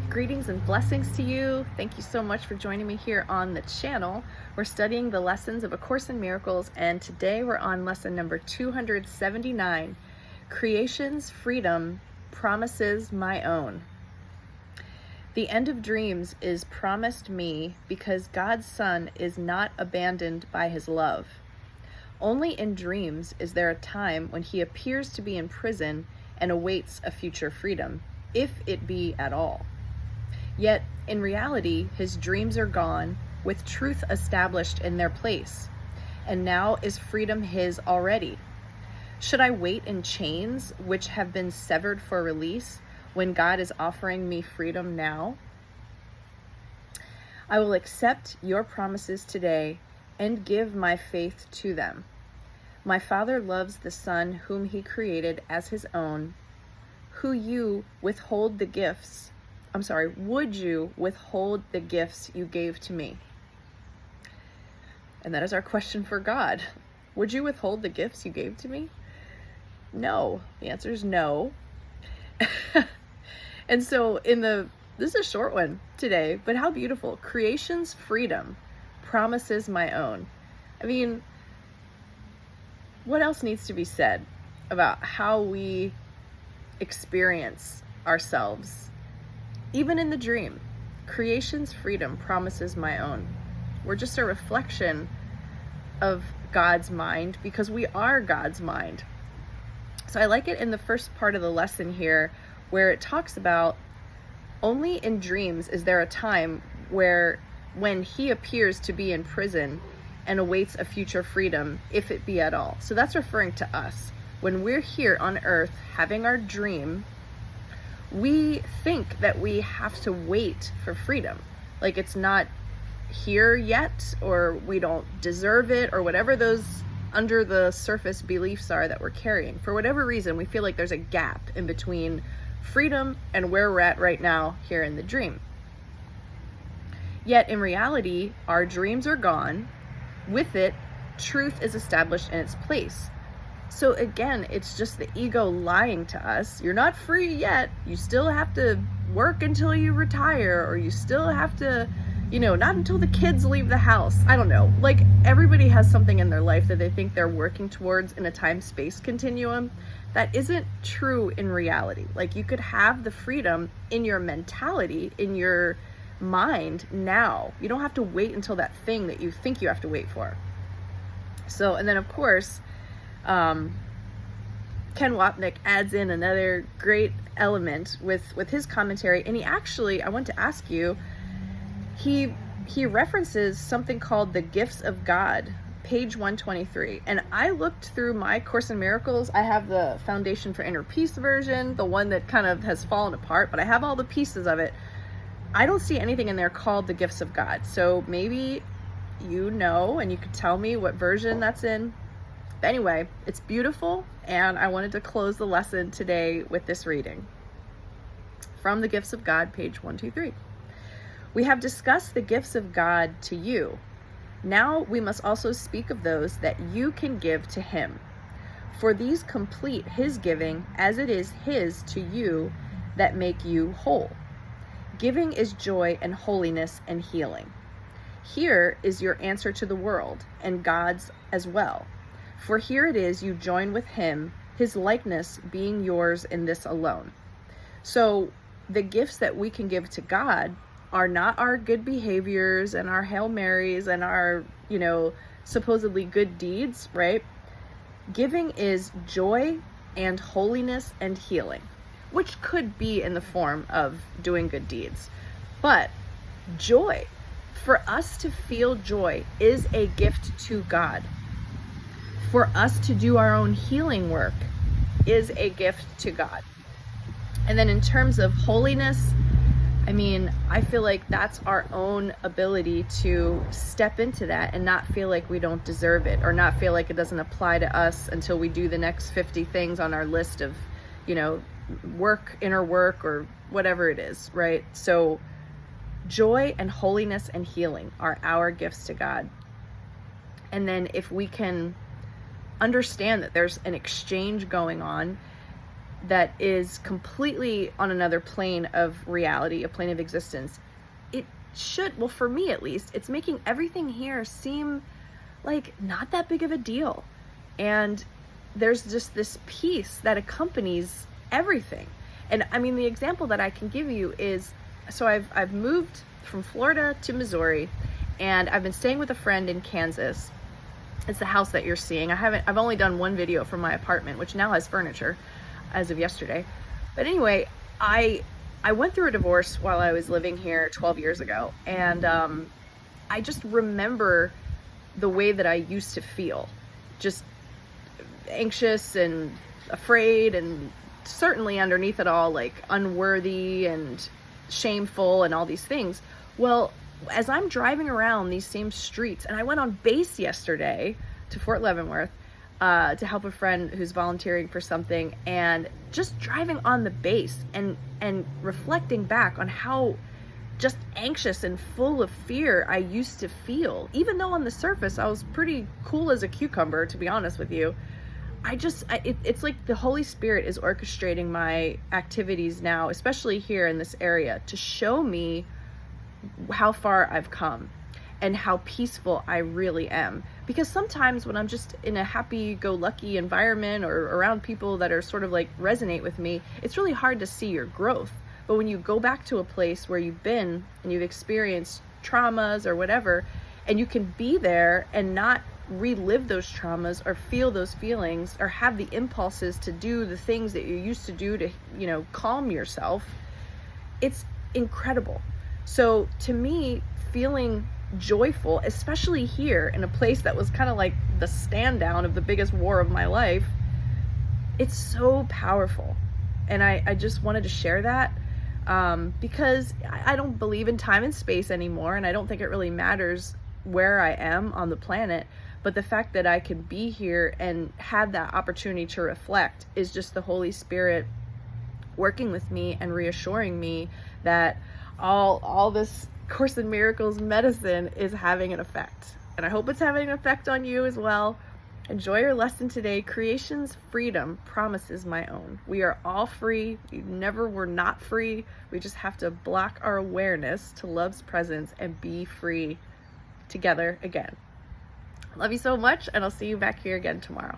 Greetings and blessings to you. Thank you so much for joining me here on the channel. We're studying the lessons of A Course in Miracles, and today we're on lesson number 279, Creation's Freedom Promises My Own. The end of dreams is promised me because God's Son is not abandoned by his love. Only in dreams is there a time when he appears to be in prison and awaits a future freedom, if it be at all. Yet, in reality, his dreams are gone, with truth established in their place. And now is freedom his already? Should I wait in chains which have been severed for release, when God is offering me freedom now? I will accept your promises today and give my faith to them. My Father loves the Son whom he created as his own. Would you withhold the gifts you gave to me? And that is our question for God. Would you withhold the gifts you gave to me? No. The answer is no. And so this is a short one today, but how beautiful. Creation's freedom promises my own. I mean, what else needs to be said about how we experience ourselves? Even in the dream, creation's freedom promises my own. We're just a reflection of God's mind because we are God's mind. So I like it in the first part of the lesson here where it talks about only in dreams is there a time when he appears to be in prison and awaits a future freedom, if it be at all. So that's referring to us. When we're here on earth having our dream, we think that we have to wait for freedom. Like it's not here yet, or we don't deserve it, or whatever those under the surface beliefs are that we're carrying. For whatever reason, we feel like there's a gap in between freedom and where we're at right now here in the dream. Yet in reality, our dreams are gone. With it, truth is established in its place. So again, it's just the ego lying to us. You're not free yet. You still have to work until you retire, or you still have to, not until the kids leave the house. I don't know. Like everybody has something in their life that they think they're working towards in a time-space continuum. That isn't true in reality. Like you could have the freedom in your mentality, in your mind now. You don't have to wait until that thing that you think you have to wait for. So, and then of course, Ken Wapnick adds in another great element with his commentary, and I want to ask you, he references something called the Gifts of God, page 123, and I looked through my Course in Miracles. I have the Foundation for Inner Peace version, the one that kind of has fallen apart, but I have all the pieces of it. I don't see anything in there called the Gifts of God, so maybe and you could tell me what version that's in. But anyway, it's beautiful, and I wanted to close the lesson today with this reading from the Gifts of God, page 123. We have discussed the gifts of God to you. Now we must also speak of those that you can give to him. For these complete his giving, as it is his to you that make you whole. Giving is joy and holiness and healing. Here is your answer to the world, and God's as well. For here it is you join with him, his likeness being yours in this alone. So the gifts that we can give to God are not our good behaviors and our Hail Marys and our, supposedly good deeds, right? Giving is joy and holiness and healing, which could be in the form of doing good deeds. But joy, for us to feel joy, is a gift to God. For us to do our own healing work is a gift to God. And then in terms of holiness, I feel like that's our own ability to step into that and not feel like we don't deserve it, or not feel like it doesn't apply to us until we do the next 50 things on our list of, inner work, or whatever it is, right? So joy and holiness and healing are our gifts to God. And then if we can understand that there's an exchange going on, that is completely on another plane of reality, a plane of existence, it should, well, for me at least, it's making everything here seem like not that big of a deal. And there's just this peace that accompanies everything. And I mean, the example that I can give you is, so I've moved from Florida to Missouri, and I've been staying with a friend in Kansas. It's the house that you're seeing. I've only done one video from my apartment, which now has furniture as of yesterday. But anyway, I went through a divorce while I was living here 12 years ago, and I just remember the way that I used to feel, just anxious and afraid, and certainly underneath it all, like unworthy and shameful and all these things. Well, as I'm driving around these same streets, and I went on base yesterday to Fort Leavenworth to help a friend who's volunteering for something, and just driving on the base and reflecting back on how just anxious and full of fear I used to feel, even though on the surface I was pretty cool as a cucumber, to be honest with you. It's like the Holy Spirit is orchestrating my activities now, especially here in this area, to show me how far I've come and how peaceful I really am. Because sometimes when I'm just in a happy-go-lucky environment or around people that are sort of like resonate with me, it's really hard to see your growth. But when you go back to a place where you've been and you've experienced traumas or whatever, and you can be there and not relive those traumas or feel those feelings or have the impulses to do the things that you used to do to, calm yourself, it's incredible. So to me, feeling joyful, especially here in a place that was kind of like the stand down of the biggest war of my life, it's so powerful. And I just wanted to share that because I don't believe in time and space anymore, and I don't think it really matters where I am on the planet. But the fact that I can be here and have that opportunity to reflect is just the Holy Spirit working with me and reassuring me that all this Course in Miracles medicine is having an effect. And I hope it's having an effect on you as well. Enjoy your lesson today. Creation's freedom promises my own. We are all free. We never were not free. We just have to block our awareness to love's presence and be free together again. Love you so much, and I'll see you back here again tomorrow.